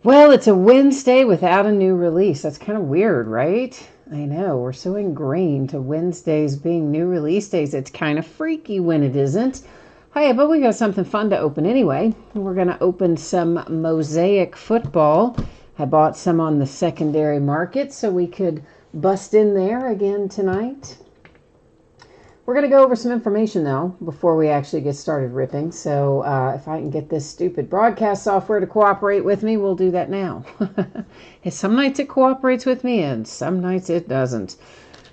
Well, it's a Wednesday without a new release. That's kind of weird, right? I know, we're so ingrained to Wednesdays being new release days. It's kind of freaky when it isn't. Hi, but we got something fun to open anyway. We're going to open some Mosaic football. I bought some on the secondary market so we could bust in there again tonight. We're going to go over some information, though, before we actually get started ripping. So if I can get this stupid broadcast software to cooperate with me, we'll do that now. Some nights it cooperates with me, and some nights it doesn't.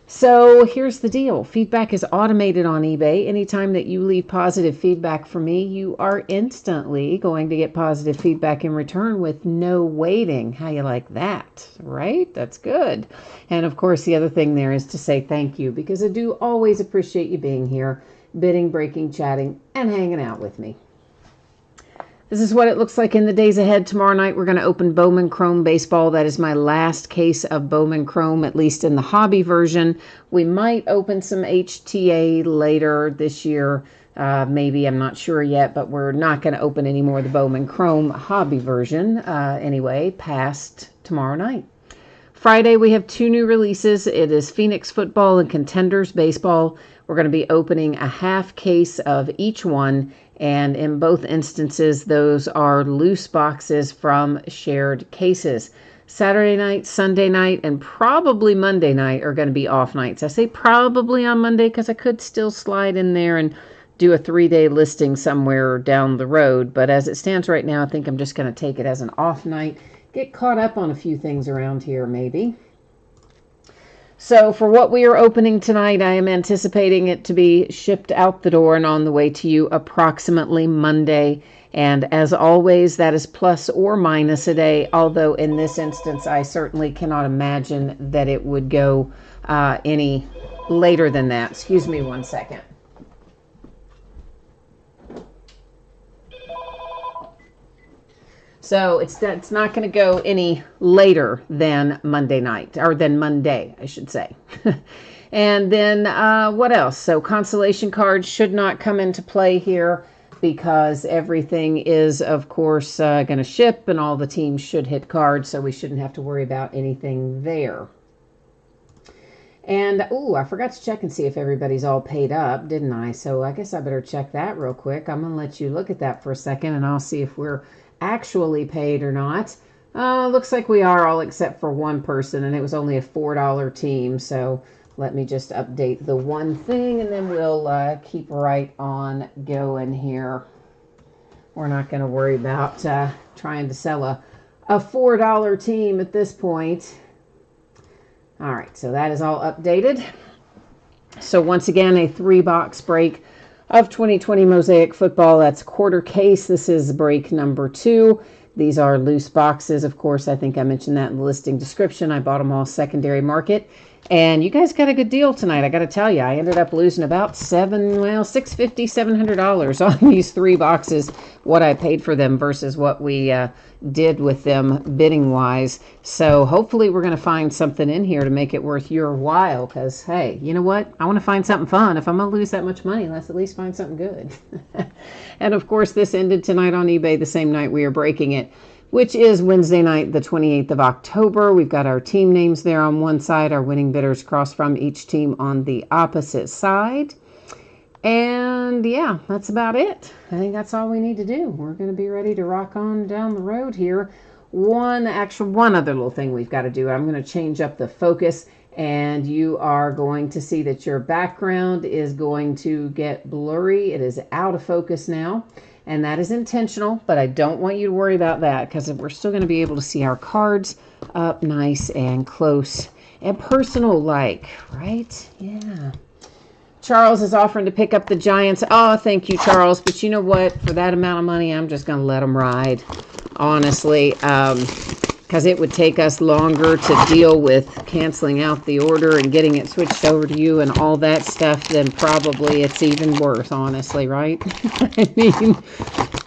So here's the deal. Feedback is automated on eBay. Anytime that you leave positive feedback for me, you are instantly going to get positive feedback in return with no waiting. How you like that, right? That's good. And of course, the other thing there is to say thank you, because I do always appreciate you being here, bidding, breaking, chatting, and hanging out with me. This is what it looks like in the days ahead. Tomorrow night, we're going to open Bowman Chrome Baseball. That is my last case of Bowman Chrome, at least in the hobby version. We might open some HTA later this year. Maybe, I'm not sure yet, but we're not going to open any more of the Bowman Chrome hobby version anyway, past tomorrow night. Friday, we have two new releases. It is Phoenix Football and Contenders Baseball. We're going to be opening a half case of each one, and in both instances, those are loose boxes from shared cases. Saturday night, Sunday night, and probably Monday night are going to be off nights. I say probably on Monday because I could still slide in there and do a 3-day listing somewhere down the road, but as it stands right now, I think I'm just going to take it as an off night. Get caught up on a few things around here, maybe. So for what we are opening tonight, I am anticipating it to be shipped out the door and on the way to you approximately Monday. And as always, that is plus or minus a day, although in this instance, I certainly cannot imagine that it would go any later than that. Excuse me one second. So it's not going to go any later than Monday night, or than Monday, I should say. And then what else? So consolation cards should not come into play here because everything is, of course, going to ship and all the teams should hit cards, so we shouldn't have to worry about anything there. And, I forgot to check and see if everybody's all paid up, didn't I? So I guess I better check that real quick. I'm going to let you look at that for a second, and I'll see if we're actually paid or not. Looks like we are, all except for one person, and it was only a $4 team. So let me just update the one thing, and then we'll keep right on going here. We're not going to worry about trying to sell a $4 team at this point. All right, so that is all updated. So once again, a 3-box break of 2020 Mosaic Football. That's quarter case. This is break number 2. These are loose boxes, of course. I think I mentioned that in the listing description. I bought them all secondary market. And you guys got a good deal tonight. I got to tell you, I ended up losing about $650, $700 on these 3 boxes, what I paid for them versus what we did with them bidding wise. So hopefully we're going to find something in here to make it worth your while, because hey, you know what? I want to find something fun. If I'm going to lose that much money, let's at least find something good. And of course, this ended tonight on eBay the same night we are breaking it, which is Wednesday night, the 28th of October. We've got our team names there on one side, our winning bidders cross from each team on the opposite side. And yeah, that's about it. I think that's all we need to do. We're going to be ready to rock on down the road here. One other little thing we've got to do. I'm going to change up the focus, and you are going to see that your background is going to get blurry. It is out of focus now. And that is intentional, but I don't want you to worry about that because we're still going to be able to see our cards up nice and close and personal like, right? Yeah. Charles is offering to pick up the Giants. Oh, thank you, Charles. But you know what? For that amount of money, I'm just going to let them ride, honestly, because it would take us longer to deal with canceling out the order and getting it switched over to you and all that stuff than probably it's even worth, honestly, right? I mean,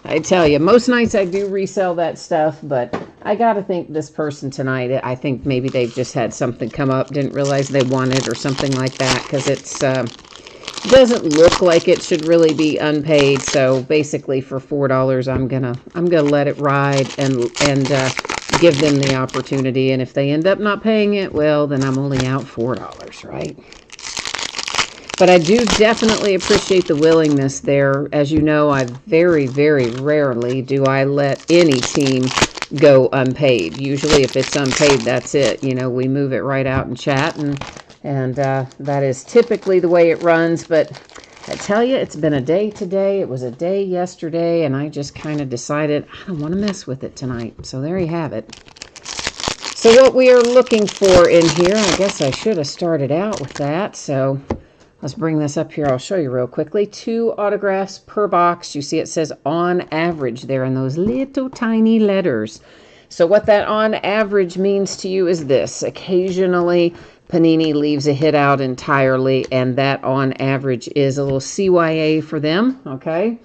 I tell you, most nights I do resell that stuff, but I got to think this person tonight, I think maybe they've just had something come up, didn't realize they wanted or something like that, because it's doesn't look like it should really be unpaid. So basically for $4, I'm gonna let it ride and give them the opportunity. And if they end up not paying it, well, then I'm only out $4, right? But I do definitely appreciate the willingness there. As you know, I very, very rarely do I let any team go unpaid. Usually if it's unpaid, that's it. You know, we move it right out in chat, and that is typically the way it runs. But I tell you, it's been a day today. It was a day yesterday, and I just kind of decided I don't want to mess with it tonight. So there you have it. So what we are looking for in here, I guess I should have started out with that. So let's bring this up here. I'll show you real quickly. 2 autographs per box. You see it says on average there in those little tiny letters. So what that on average means to you is this. Occasionally, Panini leaves a hit out entirely, and that on average is a little CYA for them, okay?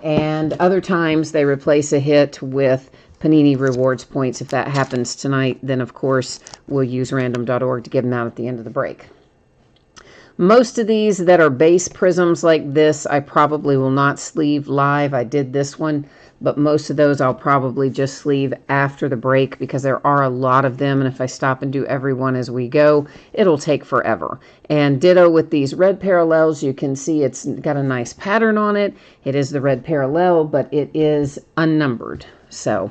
And other times they replace a hit with Panini Rewards points. If that happens tonight, then of course we'll use random.org to give them out at the end of the break. Most of these that are base prisms like this, I probably will not sleeve live. I did this one, but most of those I'll probably just sleeve after the break because there are a lot of them, and if I stop and do every one as we go, it'll take forever. And ditto with these red parallels, you can see it's got a nice pattern on it. It is the red parallel, but it is unnumbered. So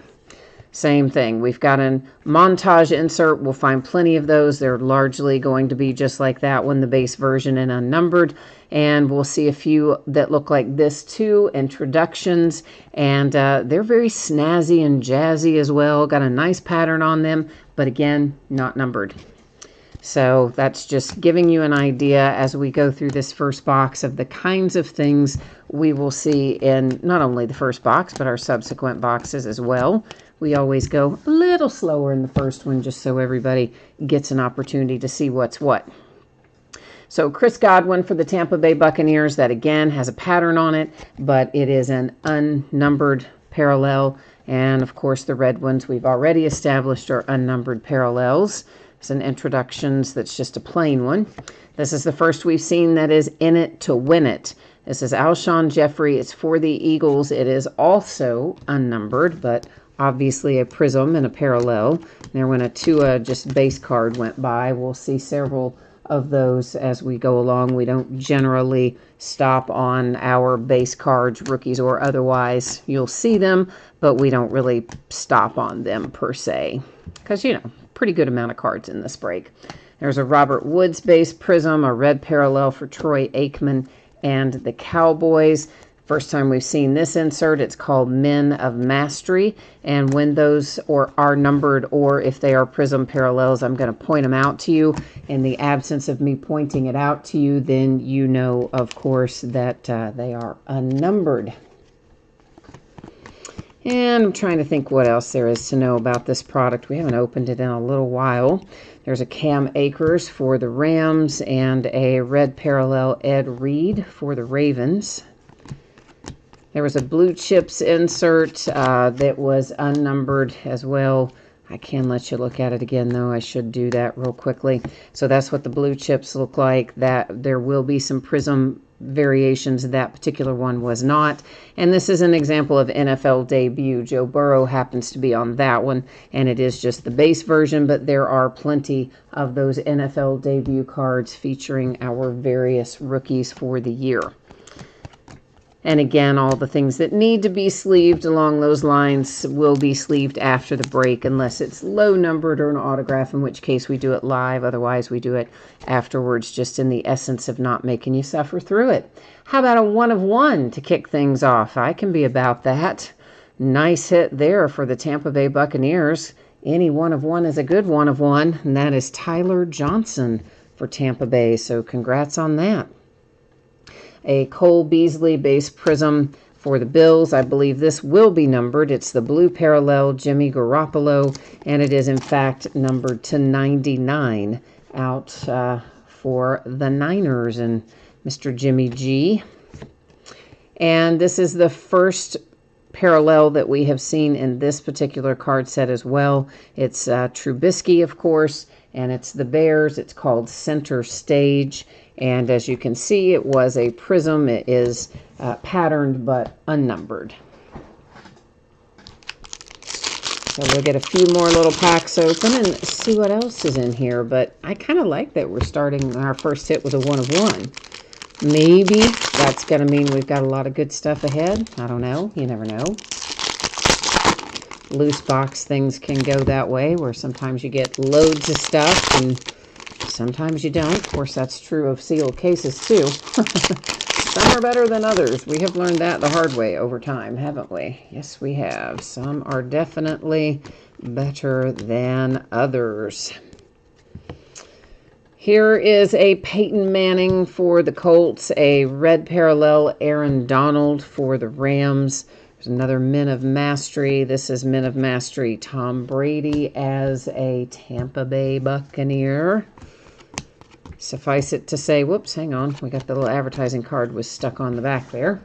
same thing. We've got a montage insert. We'll find plenty of those. They're largely going to be just like that one, the base version and unnumbered. And we'll see a few that look like this too, introductions. And they're very snazzy and jazzy as well. Got a nice pattern on them, but again, not numbered. So that's just giving you an idea as we go through this first box of the kinds of things we will see in not only the first box, but our subsequent boxes as well. We always go a little slower in the first one just so everybody gets an opportunity to see what's what. So Chris Godwin for the Tampa Bay Buccaneers, that again has a pattern on it, but it is an unnumbered parallel. And of course the red ones we've already established are unnumbered parallels. It's an introductions that's just a plain one. This is the first we've seen that is in it to win it. This is Alshon Jeffrey. It's for the Eagles. It is also unnumbered, but obviously a prism and a parallel. There when a Tua just base card went by, we'll see several of those as we go along. We don't generally stop on our base cards, rookies or otherwise. You'll see them, but we don't really stop on them per se because, you know, pretty good amount of cards in this break. There's a Robert Woods base prism, a red parallel for Troy Aikman and the Cowboys. First time we've seen this insert. It's called Men of Mastery, and when those are numbered or if they are prism parallels, I'm going to point them out to you. In the absence of me pointing it out to you, then you know, of course, that they are unnumbered. And I'm trying to think what else there is to know about this product. We haven't opened it in a little while. There's a Cam Akers for the Rams and a red parallel Ed Reed for the Ravens. There was a Blue Chips insert that was unnumbered as well. I can let you look at it again, though. I should do that real quickly. So that's what the Blue Chips look like. That there will be some prism variations. That particular one was not. And this is an example of NFL debut. Joe Burrow happens to be on that one, and it is just the base version, but there are plenty of those NFL debut cards featuring our various rookies for the year. And again, all the things that need to be sleeved along those lines will be sleeved after the break unless it's low numbered or an autograph, in which case we do it live. Otherwise, we do it afterwards, just in the essence of not making you suffer through it. How about a 1 of 1 to kick things off? I can be about that. Nice hit there for the Tampa Bay Buccaneers. Any 1 of 1 is a good 1 of 1, and that is Tyler Johnson for Tampa Bay. So congrats on that. A Cole Beasley base prism for the Bills. I believe this will be numbered. It's the blue parallel Jimmy Garoppolo, and it is in fact numbered to 99 out for the Niners and Mr. Jimmy G. And this is the first parallel that we have seen in this particular card set as well. It's Trubisky, of course, and it's the Bears. It's called Center Stage. And as you can see, it was a prism. It is patterned but unnumbered. So we'll get a few more little packs open and see what else is in here. But I kind of like that we're starting our first hit with a 1 of 1. Maybe that's going to mean we've got a lot of good stuff ahead. I don't know. You never know. Loose box things can go that way, where sometimes you get loads of stuff and sometimes you don't. Of course, that's true of sealed cases too. Some are better than others. We have learned that the hard way over time, haven't we? Yes, we have. Some are definitely better than others. Here is a Peyton Manning for the Colts, a red parallel Aaron Donald for the Rams. There's another Men of Mastery. This is Men of Mastery Tom Brady as a Tampa Bay Buccaneer. Suffice it to say, whoops, hang on. We got the little advertising card was stuck on the back there.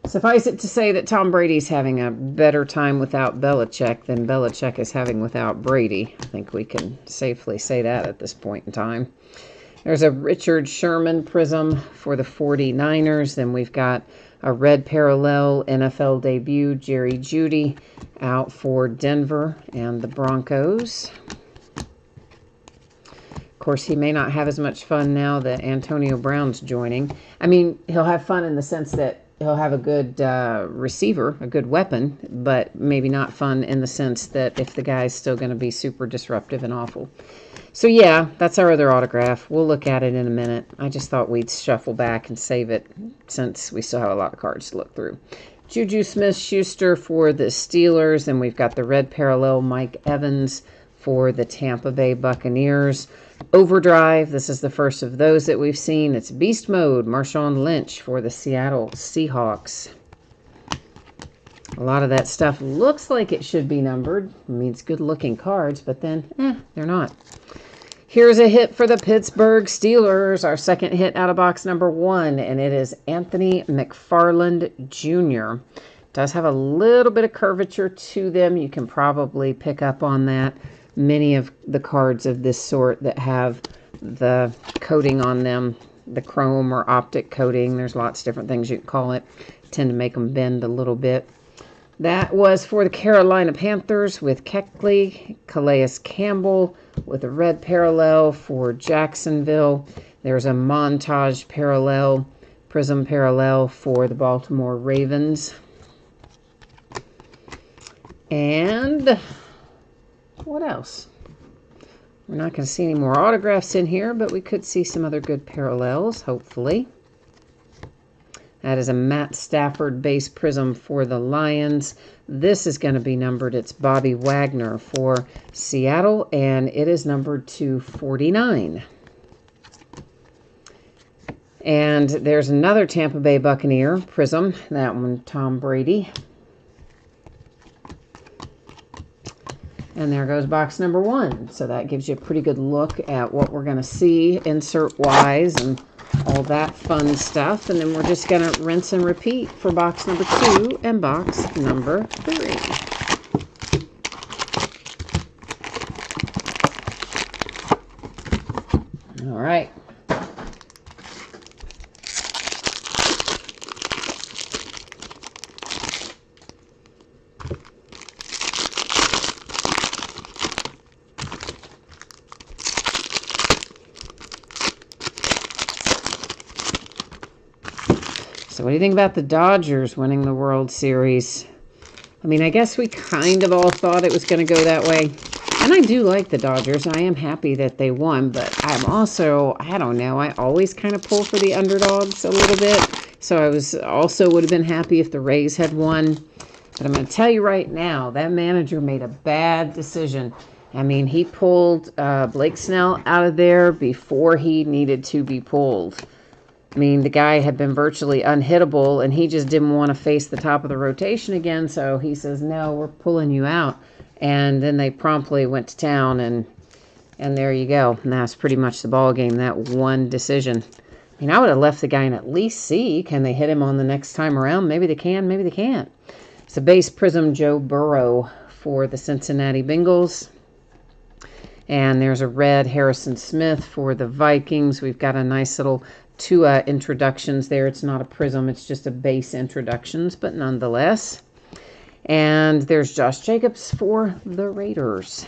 Suffice it to say that Tom Brady's having a better time without Belichick than Belichick is having without Brady. I think we can safely say that at this point in time. There's a Richard Sherman Prism for the 49ers. Then we've got a red parallel NFL debut, Jerry Jeudy, out for Denver and the Broncos. Of course, he may not have as much fun now that Antonio Brown's joining. I mean, he'll have fun in the sense that he'll have a good receiver, a good weapon, but maybe not fun in the sense that if the guy's still going to be super disruptive and awful. So yeah, that's our other autograph. We'll look at it in a minute. I just thought we'd shuffle back and save it since we still have a lot of cards to look through. Juju Smith-Schuster for the Steelers, and we've got the red parallel Mike Evans for the Tampa Bay Buccaneers. Overdrive, this is the first of those that we've seen. It's Beast Mode, Marshawn Lynch for the Seattle Seahawks. A lot of that stuff looks like it should be numbered. I mean, it's good-looking cards, but then, they're not. Here's a hit for the Pittsburgh Steelers, our second hit out of box number 1, and it is Anthony McFarland Jr. Does have a little bit of curvature to them. You can probably pick up on that. Many of the cards of this sort that have the coating on them, the chrome or optic coating, there's lots of different things you can call it, tend to make them bend a little bit. That was for the Carolina Panthers with Keckley, Calais Campbell with a red parallel for Jacksonville. There's a Montage parallel, Prism parallel for the Baltimore Ravens. And what else? We're not going to see any more autographs in here, but we could see some other good parallels, hopefully. That is a Matt Stafford base prism for the Lions. This is going to be numbered. It's Bobby Wagner for Seattle, and it is numbered to 49. And there's another Tampa Bay Buccaneer prism. That one, Tom Brady. And there goes box number 1. So that gives you a pretty good look at what we're going to see insert-wise and all that fun stuff. And then we're just going to rinse and repeat for box number 2 and box number 3. All right. So what do you think about the Dodgers winning the World Series? I mean, I guess we kind of all thought it was going to go that way. And I do like the Dodgers. I am happy that they won, but I'm also, I don't know, I always kind of pull for the underdogs a little bit. So I would have been happy if the Rays had won. But I'm going to tell you right now, that manager made a bad decision. I mean, he pulled Blake Snell out of there before he needed to be pulled. I mean, the guy had been virtually unhittable, and he just didn't want to face the top of the rotation again, so he says, no, we're pulling you out. And then they promptly went to town, and there you go. And that's pretty much the ball game, that one decision. I mean, I would have left the guy in at least C. Can they hit him on the next time around? Maybe they can, maybe they can't. It's a base prism Joe Burrow for the Cincinnati Bengals. And there's a red Harrison Smith for the Vikings. We've got a nice little 2 introductions there. It's not a prism, it's just a base introductions, but nonetheless. And there's Josh Jacobs for the Raiders.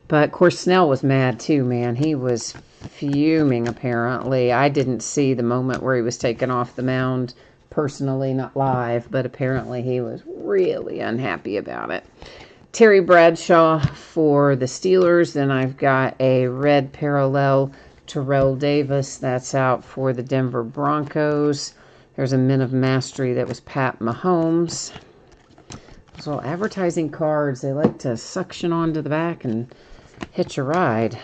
But, of course, Snell was mad too, man. He was fuming, apparently. I didn't see the moment where he was taken off the mound personally, not live, but apparently he was really unhappy about it. Terry Bradshaw for the Steelers. Then I've got a red parallel, Terrell Davis. That's out for the Denver Broncos. There's a Men of Mastery that was Pat Mahomes. So advertising cards, they like to suction onto the back and hitch a ride.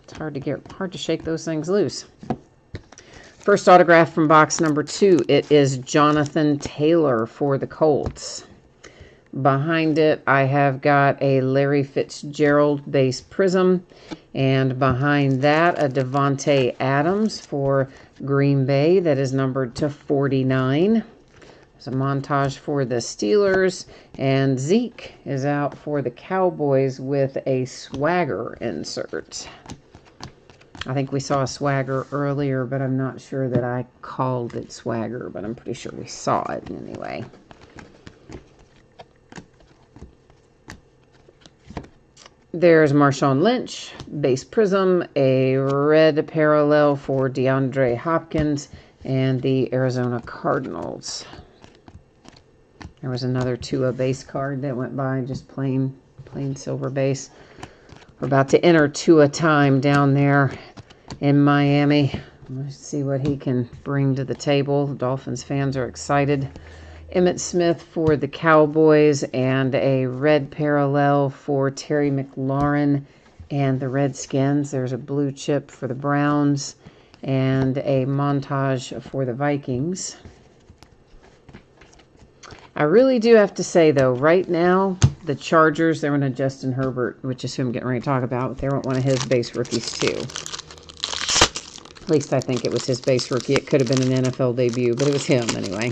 It's hard to shake those things loose. First autograph from box number 2. It is Jonathan Taylor for the Colts. Behind it, I have got a Larry Fitzgerald base prism. And behind that, a Devontae Adams for Green Bay that is numbered to 49. There's a montage for the Steelers. And Zeke is out for the Cowboys with a swagger insert. I think we saw a swagger earlier, but I'm not sure that I called it swagger, but I'm pretty sure we saw it anyway. There's Marshawn Lynch, base prism, a red parallel for DeAndre Hopkins and the Arizona Cardinals. There was another Tua base card that went by, just plain silver base. We're about to enter Tua time down there in Miami. Let's see what he can bring to the table. Dolphins fans are excited. Emmitt Smith for the Cowboys and a red parallel for Terry McLaurin and the Redskins. There's a blue chip for the Browns and a montage for the Vikings. I really do have to say, though, right now, the Chargers, they're in a Justin Herbert, which is who I'm getting ready to talk about. They want one of his base rookies, too. At least I think it was his base rookie. It could have been an NFL debut, but it was him anyway.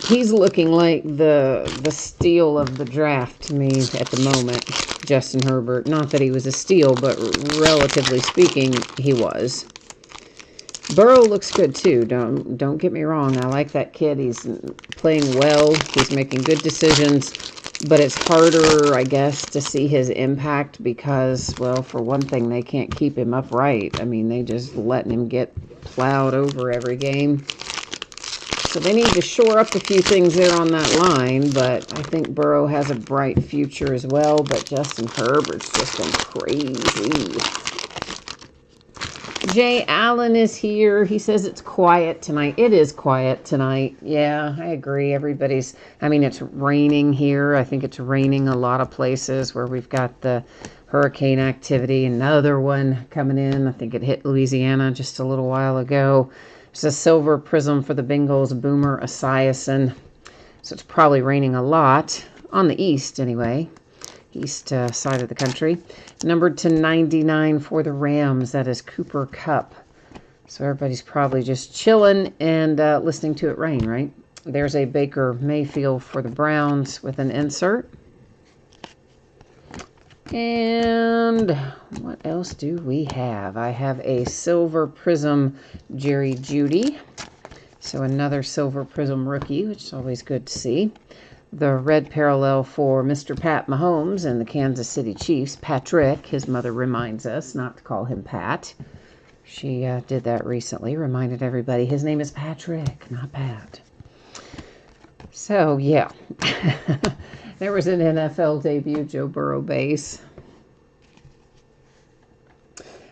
He's looking like the steal of the draft to me at the moment, Justin Herbert. Not that he was a steal, but relatively speaking, he was. Burrow looks good too. Don't get me wrong. I like that kid. He's playing well. He's making good decisions. But it's harder, I guess, to see his impact because, well, for one thing, they can't keep him upright. I mean, they just letting him get plowed over every game. So they need to shore up a few things there on that line, but I think Burrow has a bright future as well, but Justin Herbert's just been crazy. Jay Allen is here. He says it's quiet tonight. It is quiet tonight. Yeah, I agree. It's raining here. I think it's raining a lot of places where we've got the hurricane activity. Another one coming in. I think it hit Louisiana just a little while ago. There's a silver prism for the Bengals, Boomer Esiason. So it's probably raining a lot on the east anyway. East side of the country. Numbered to 99 for the Rams. That is Cooper Kupp. So everybody's probably just chilling and listening to it rain, right? There's a Baker Mayfield for the Browns with an insert. And what else do we have? I have a silver prism Jerry Jeudy. So another silver prism rookie, which is always good to see. The red parallel for Mr. Pat Mahomes and the Kansas City Chiefs. Patrick, his mother reminds us not to call him Pat. She did that recently, reminded everybody his name is Patrick, not Pat. So, yeah. There was an NFL debut, Joe Burrow base.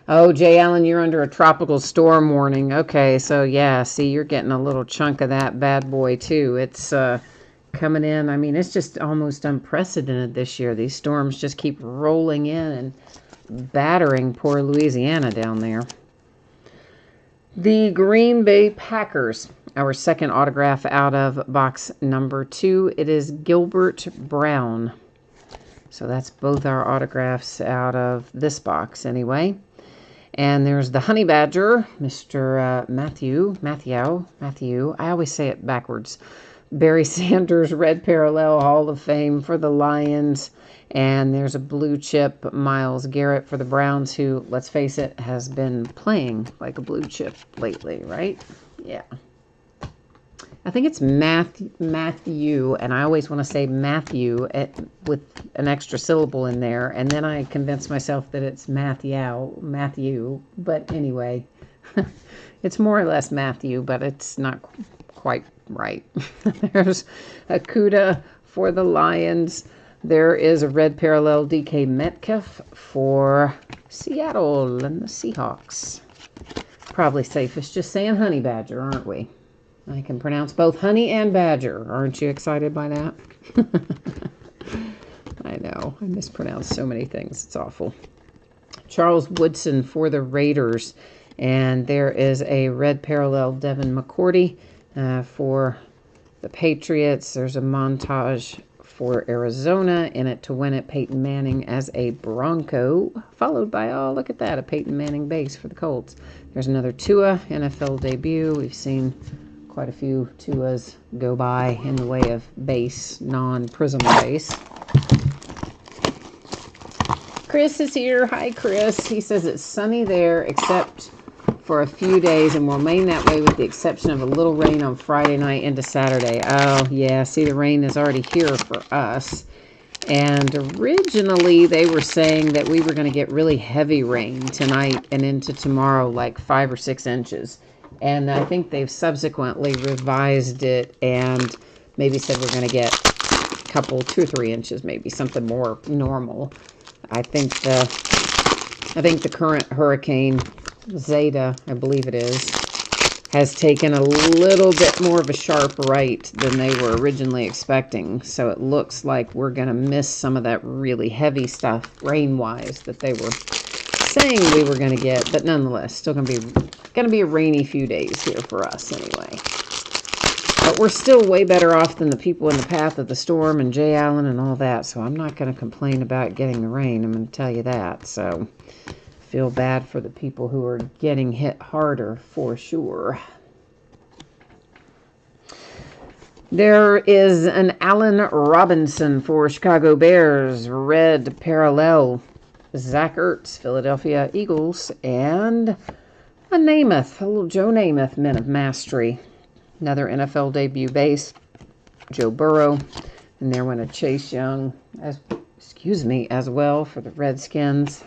Oh, Jay Allen, you're under a tropical storm warning. Okay, so yeah, see, you're getting a little chunk of that bad boy too. It's coming in. I mean, it's just almost unprecedented this year. These storms just keep rolling in and battering poor Louisiana down there. The Green Bay Packers, our second autograph out of box number 2. It is Gilbert Brown. So that's both our autographs out of this box anyway. And there's the Honey Badger, Mr. Matthew. I always say it backwards. Barry Sanders, red parallel, Hall of Fame for the Lions. And there's a blue chip, Myles Garrett for the Browns, who, let's face it, has been playing like a blue chip lately, right? Yeah. I think it's Matthew, and I always want to say Matthew with an extra syllable in there, and then I convince myself that it's Matthew, but anyway, it's more or less Matthew, but it's not quite right. There's a CUDA for the Lions. There is a red parallel DK Metcalf for Seattle and the Seahawks. Probably safest just saying honey badger, aren't we? I can pronounce both honey and badger. Aren't you excited by that? I know. I mispronounce so many things. It's awful. Charles Woodson for the Raiders. And there is a red parallel Devin McCourty for the Patriots. There's a montage for Arizona. In it to win it, Peyton Manning as a Bronco. Followed by, oh, look at that, a Peyton Manning base for the Colts. There's another Tua NFL debut. We've seen quite a few Tuas go by in the way of base, non-prism base. Chris is here. Hi, Chris. He says it's sunny there except for a few days and will remain that way with the exception of a little rain on Friday night into Saturday. Oh, yeah. See, the rain is already here for us. And originally they were saying that we were going to get really heavy rain tonight and into tomorrow, like 5 or 6 inches. And I think they've subsequently revised it and maybe said we're going to get a couple, 2 or 3 inches, maybe something more normal. I think the current hurricane Zeta, I believe it is, has taken a little bit more of a sharp right than they were originally expecting. So it looks like we're going to miss some of that really heavy stuff rain-wise that they were saying we were going to get. But nonetheless, still going to be a rainy few days here for us anyway. But we're still way better off than the people in the path of the storm and Jay Allen and all that. So I'm not going to complain about getting the rain. I'm going to tell you that. So feel bad for the people who are getting hit harder for sure. There is an Allen Robinson for Chicago Bears, red parallel. Zach Ertz, Philadelphia Eagles, and a Namath, a little Joe Namath, Men of Mastery. Another NFL debut base, Joe Burrow, and there went a Chase Young, as well for the Redskins.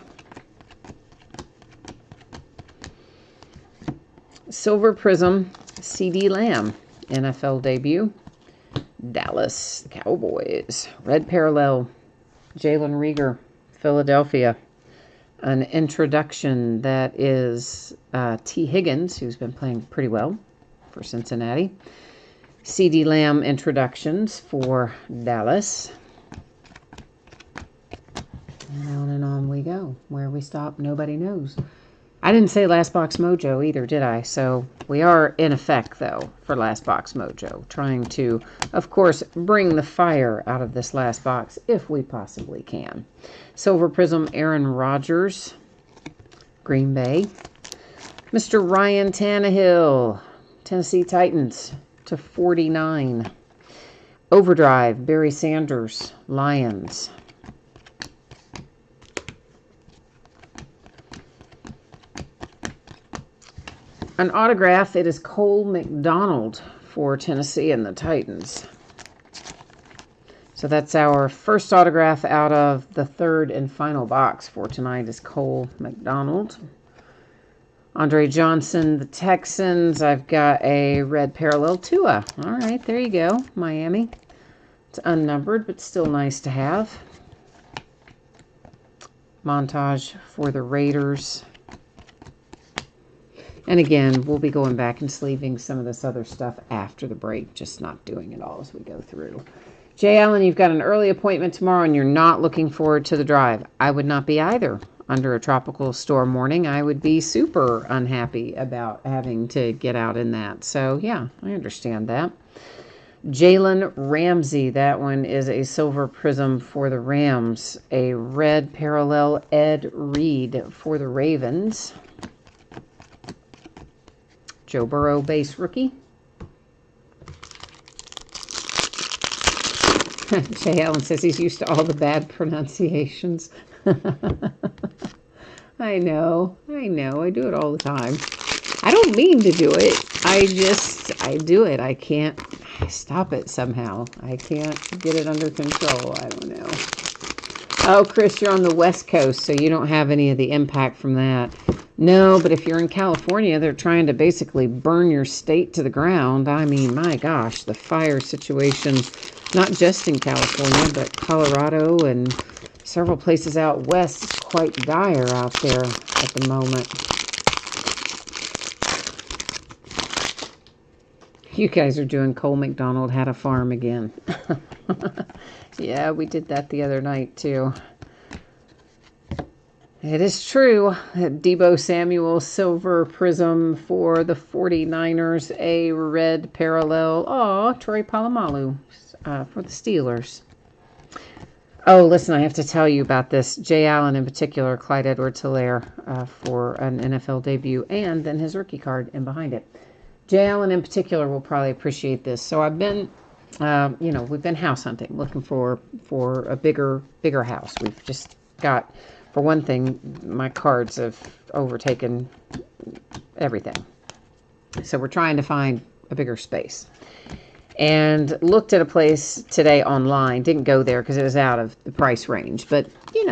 Silver Prism, CeeDee Lamb, NFL debut. Dallas Cowboys. Red parallel, Jalen Reagor, Philadelphia. An introduction that is T. Higgins, who's been playing pretty well for Cincinnati. CeeDee Lamb introductions for Dallas. And on we go. Where we stop, nobody knows. I didn't say Last Box Mojo either, did I? So we are in effect, though, for Last Box Mojo. Trying to, of course, bring the fire out of this last box if we possibly can. Silver Prism, Aaron Rodgers, Green Bay. Mr. Ryan Tannehill, Tennessee Titans to 49. Overdrive, Barry Sanders, Lions. An autograph, it is Cole McDonald for Tennessee and the Titans. So that's our first autograph out of the third and final box for tonight is Cole McDonald. Andre Johnson, the Texans. I've got a red parallel Tua. All right, there you go, Miami. It's unnumbered, but still nice to have. Montage for the Raiders. And again, we'll be going back and sleeving some of this other stuff after the break, just not doing it all as we go through. Jay Allen, you've got an early appointment tomorrow and you're not looking forward to the drive. I would not be either. Under a tropical storm warning, I would be super unhappy about having to get out in that. So, yeah, I understand that. Jalen Ramsey, that one is a silver prism for the Rams. A red parallel Ed Reed for the Ravens. Joe Burrow, base rookie. Jay Allen says he's used to all the bad pronunciations. I know. I do it all the time. I don't mean to do it. I do it. I can't stop it somehow. I can't get it under control. I don't know. Oh, Chris, you're on the West Coast, so you don't have any of the impact from that. No, but if you're in California, they're trying to basically burn your state to the ground. I mean, my gosh, the fire situation, not just in California, but Colorado and several places out west, is quite dire out there at the moment. You guys are doing Cole McDonald Had a Farm again. Yeah, we did that the other night, too. It is true. Deebo Samuel, silver prism for the 49ers, a red parallel. Oh, Troy Polamalu for the Steelers. Oh, listen, I have to tell you about this. Jay Allen in particular, Clyde Edwards-Helaire for an NFL debut, and then his rookie card in behind it. Jay Allen in particular will probably appreciate this. So I've been, we've been house hunting, looking for a bigger house. We've just got, for one thing, my cards have overtaken everything. So we're trying to find a bigger space. And looked at a place today online. Didn't go there because it was out of the price range. But,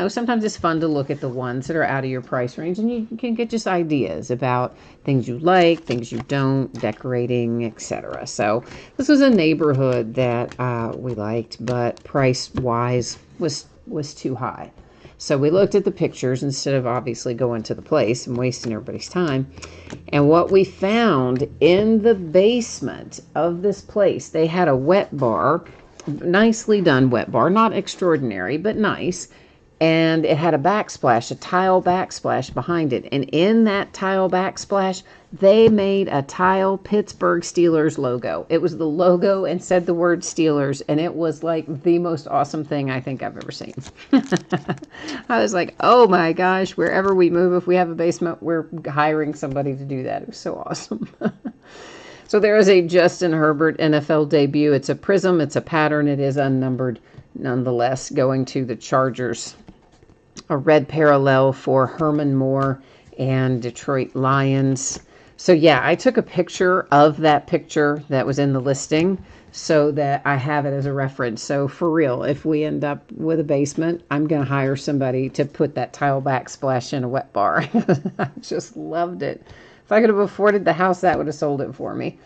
sometimes it's fun to look at the ones that are out of your price range. And you can get just ideas about things you like, things you don't, decorating, etc. So this was a neighborhood that we liked, but price-wise was too high. So we looked at the pictures instead of obviously going to the place and wasting everybody's time. And what we found in the basement of this place, they had a wet bar, nicely done wet bar, not extraordinary, but nice. And it had a backsplash, a tile backsplash behind it. And in that tile backsplash, they made a tile Pittsburgh Steelers logo. It was the logo and said the word Steelers, and it was like the most awesome thing I think I've ever seen. I was like, oh my gosh, wherever we move, if we have a basement, we're hiring somebody to do that. It was so awesome. So there is a Justin Herbert NFL debut. It's a prism, it's a pattern, it is unnumbered nonetheless, going to the Chargers. A red parallel for Herman Moore and Detroit Lions. So yeah, I took a picture of that picture that was in the listing so that I have it as a reference. So for real, if we end up with a basement, I'm going to hire somebody to put that tile backsplash in a wet bar. I just loved it. If I could have afforded the house, that would have sold it for me.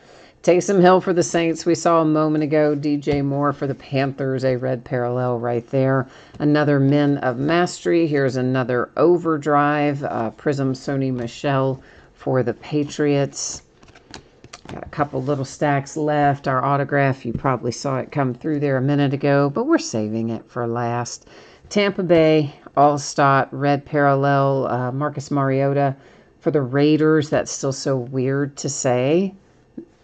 Taysom Hill for the Saints, we saw a moment ago. DJ Moore for the Panthers, a red parallel right there. Another Men of Mastery. Here's another Overdrive. Prism Sony Michel for the Patriots. Got a couple little stacks left. Our autograph, you probably saw it come through there a minute ago, but we're saving it for last. Tampa Bay, All-Stott, red parallel. Marcus Mariota for the Raiders. That's still so weird to say.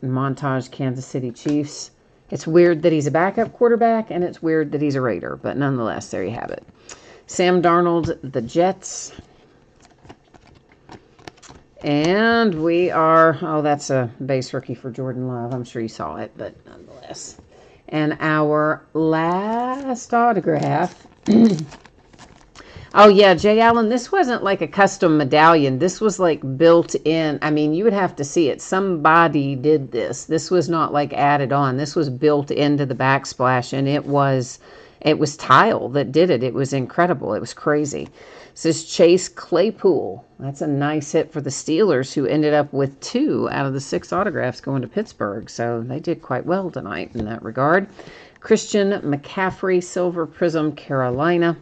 Montage Kansas City Chiefs. It's weird that he's a backup quarterback, and it's weird that he's a Raider, but nonetheless, there you have it. Sam Darnold, the Jets. And we are, that's a base rookie for Jordan Love. I'm sure you saw it, but nonetheless. And our last autograph. Oh, yeah, Jay Allen, this wasn't like a custom medallion. This was like built in. I mean, you would have to see it. Somebody did this. This was not like added on. This was built into the backsplash, and it was tile that did it. It was incredible. It was crazy. This is Chase Claypool. That's a nice hit for the Steelers, who ended up with 2 out of the 6 autographs going to Pittsburgh. So they did quite well tonight in that regard. Christian McCaffrey, silver prism, Carolina.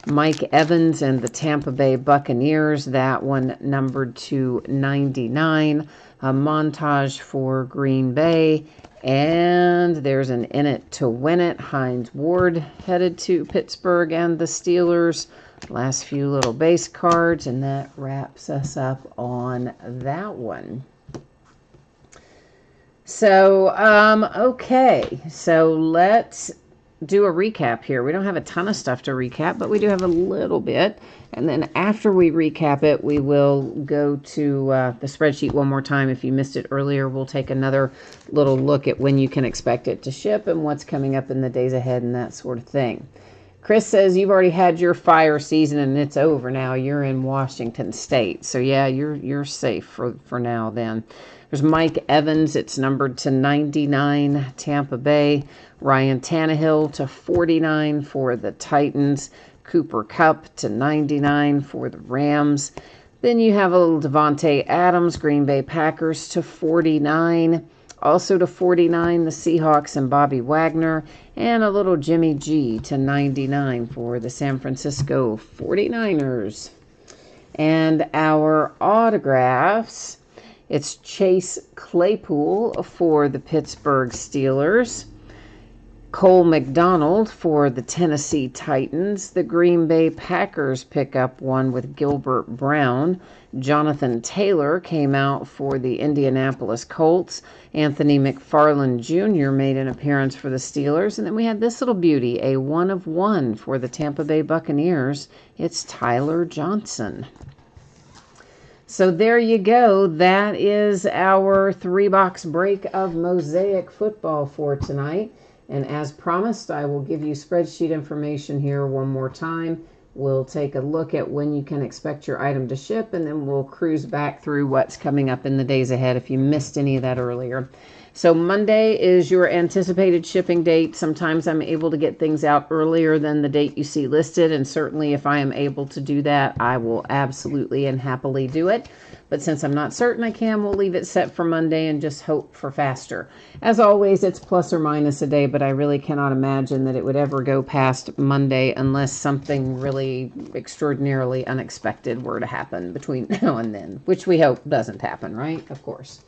Mike Evans and the Tampa Bay Buccaneers, that one numbered to 99. A montage for Green Bay. And there's an In It to Win It. Hines Ward headed to Pittsburgh and the Steelers. Last few little base cards, and that wraps us up on that one. So, okay. So let's do a recap here. We don't have a ton of stuff to recap, but we do have a little bit. And then after we recap it, we will go to the spreadsheet one more time. If you missed it earlier, we'll take another little look at when you can expect it to ship and what's coming up in the days ahead and that sort of thing. Chris says you've already had your fire season and it's over now. You're in Washington State. So yeah, you're safe for now then. There's Mike Evans. It's numbered to 99, Tampa Bay. Ryan Tannehill to 49 for the Titans. Cooper Kupp to 99 for the Rams. Then you have a little Devontae Adams, Green Bay Packers to 49. Also to 49, the Seahawks and Bobby Wagner. And a little Jimmy G to 99 for the San Francisco 49ers. And our autographs, it's Chase Claypool for the Pittsburgh Steelers. Cole McDonald for the Tennessee Titans. The Green Bay Packers pick up one with Gilbert Brown. Jonathan Taylor came out for the Indianapolis Colts. Anthony McFarland Jr. made an appearance for the Steelers. And then we had this little beauty, a 1-of-1 for the Tampa Bay Buccaneers. It's Tyler Johnson. So there you go. That is our 3-box break of Mosaic football for tonight. And as promised, I will give you spreadsheet information here one more time. We'll take a look at when you can expect your item to ship, and then we'll cruise back through what's coming up in the days ahead if you missed any of that earlier. So Monday is your anticipated shipping date. Sometimes I'm able to get things out earlier than the date you see listed, and certainly if I am able to do that, I will absolutely and happily do it. But since I'm not certain I can, we'll leave it set for Monday and just hope for faster. As always, it's plus or minus a day, but I really cannot imagine that it would ever go past Monday unless something really extraordinarily unexpected were to happen between now and then, which we hope doesn't happen, right? Of course.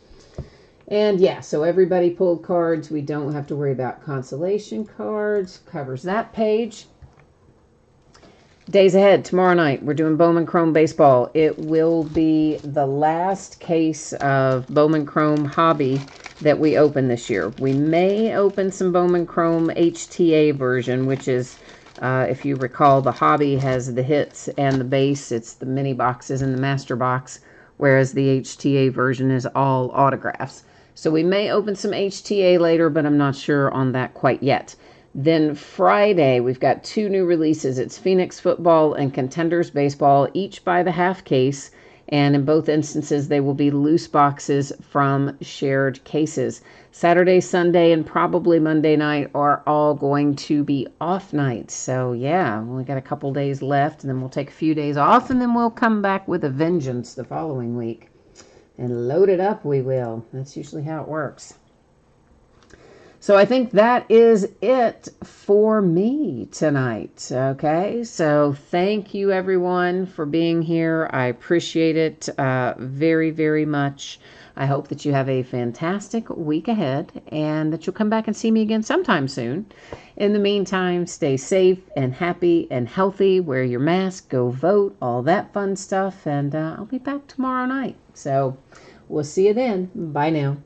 And yeah, so everybody pulled cards. We don't have to worry about consolation cards. Covers that page. Days ahead, tomorrow night, we're doing Bowman Chrome Baseball. It will be the last case of Bowman Chrome Hobby that we open this year. We may open some Bowman Chrome HTA version, which is, if you recall, the Hobby has the hits and the base. It's the mini boxes and the master box, whereas the HTA version is all autographs. So we may open some HTA later, but I'm not sure on that quite yet. Then Friday, we've got 2 new releases. It's Phoenix Football and Contenders Baseball, each by the half case. And in both instances, they will be loose boxes from shared cases. Saturday, Sunday, and probably Monday night are all going to be off nights. So yeah, we only got a couple days left, and then we'll take a few days off, and then we'll come back with a vengeance the following week. And load it up, we will. That's usually how it works. So I think that is it for me tonight. Okay, so thank you everyone for being here. I appreciate it very, very much. I hope that you have a fantastic week ahead and that you'll come back and see me again sometime soon. In the meantime, stay safe and happy and healthy. Wear your mask, go vote, all that fun stuff. And I'll be back tomorrow night. So we'll see you then. Bye now.